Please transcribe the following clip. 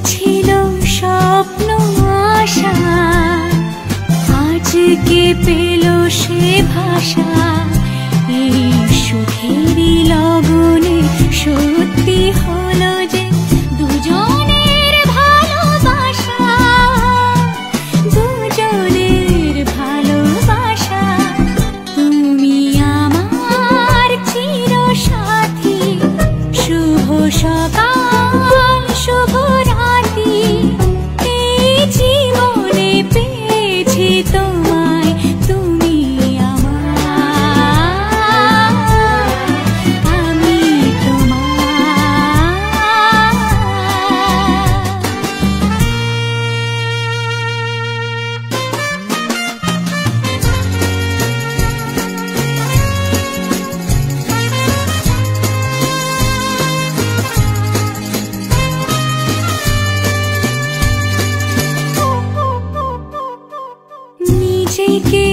ছিল স্বপ্ন আশা, আজকে পেল সে ভাষা। এই সুখেরই লগনে সত্যি হলো যে দুজনের ভালোবাসা, দুজনের ভালোবাসা। তুমি আমার চিরসাথী, শুভ সকাল শুভ রাতি। এই জীবনে পেয়েছি তোমায়, তুমি আমার, আমি তোমার। নিজেকে